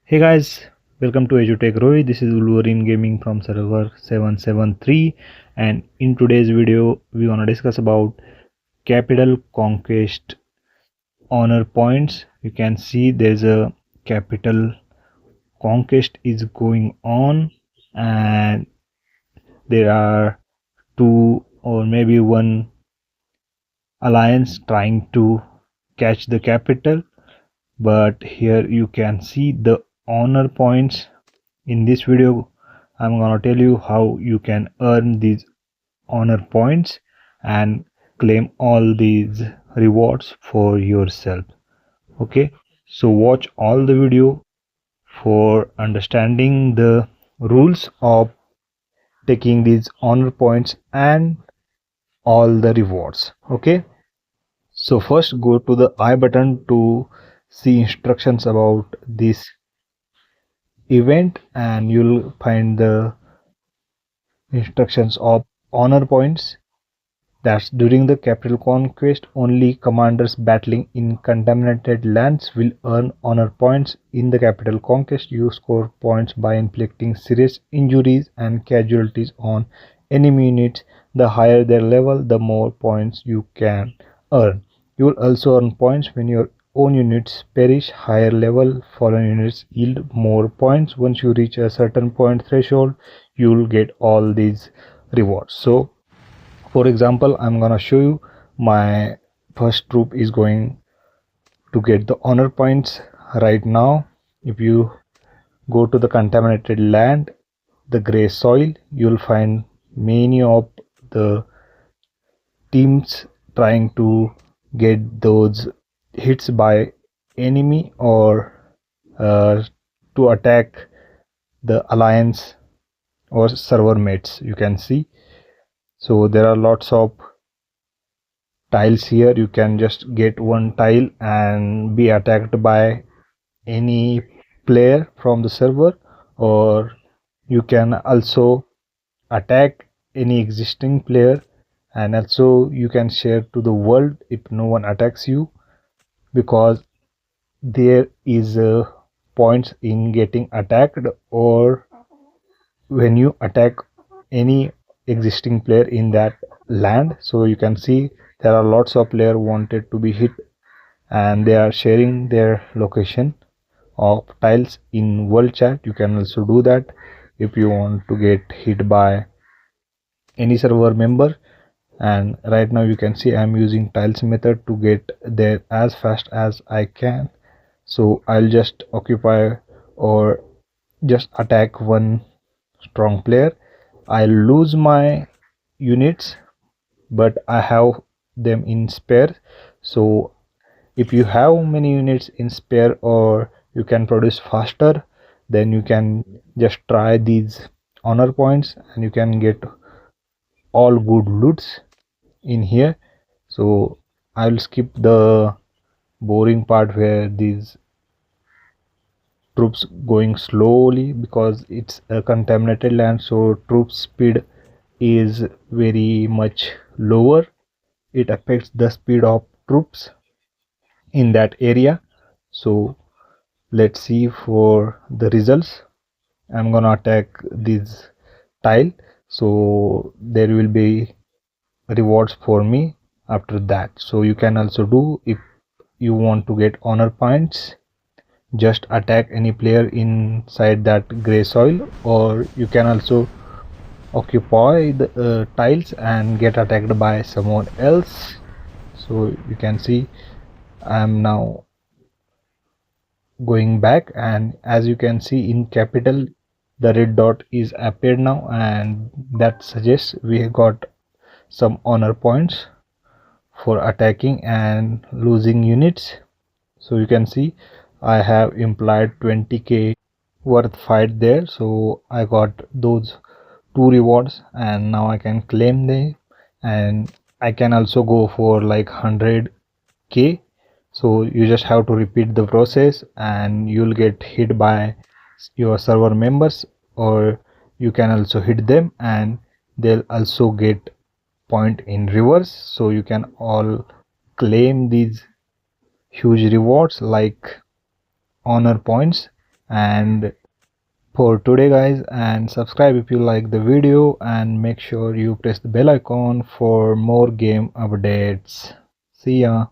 Hey guys, welcome to EduTech Roy. This is Wolverine Gaming from server 773, and in today's video we wanna discuss about capital conquest honor points. You can see there's a capital conquest is going on, and there are two or maybe one alliance trying to catch the capital. But here you can see the honor points. In this video I'm gonna tell you how you can earn these honor points and claim all these rewards for yourself. Okay, so watch all the video for understanding the rules of taking these honor points and all the rewards. Okay, so first go to the I button to see instructions about this event, and you'll find the instructions of honor points. That's during the capital conquest, only commanders battling in contaminated lands will earn honor points. In the capital conquest, you score points by inflicting serious injuries and casualties on enemy units. The higher their level, the more points you can earn. You will also earn points when your own units perish. Higher level fallen units yield more points. Once you reach a certain point threshold, you will get all these rewards. So for example, I'm gonna show you my first troop is going to get the honor points right now. If you go to the contaminated land, the gray soil, you'll find many of the teams trying to get those hits by enemy or to attack the alliance or server mates. You can see, so there are lots of tiles here. You can just get one tile and be attacked by any player from the server, or you can also attack any existing player, and also you can share to the world if no one attacks you, because there is points in getting attacked or when you attack any existing player in that land. So you can see there are lots of players wanted to be hit, and they are sharing their location of tiles in world chat. You can also do that if you want to get hit by any server member. And right now you can see I'm using tiles method to get there as fast as I can. So I'll just occupy or just attack one strong player. I'll lose my units, but I have them in spare. So if you have many units in spare or you can produce faster, then you can just try these honor points and you can get all good loots in here. So I will skip the boring part where these troops going slowly, because it's a contaminated land, so troop speed is very much lower. It affects the speed of troops in that area. So let's see for the results. I'm gonna attack this tile, so there will be rewards for me after that. So you can also do, if you want to get honor points, just attack any player inside that gray soil, or you can also occupy the tiles and get attacked by someone else. So you can see I am now going back, and as you can see in capital the red dot is appeared now, and that suggests we got some honor points for attacking and losing units. So you can see I have implied 20k worth fight there, so I got those two rewards and now I can claim them, and I can also go for like 100k. So you just have to repeat the process and you'll get hit by your server members, or you can also hit them and they'll also get point in reverse. So you can all claim these huge rewards like honor points and for today guys, and subscribe if you like the video, and make sure you press the bell icon for more game updates. See ya.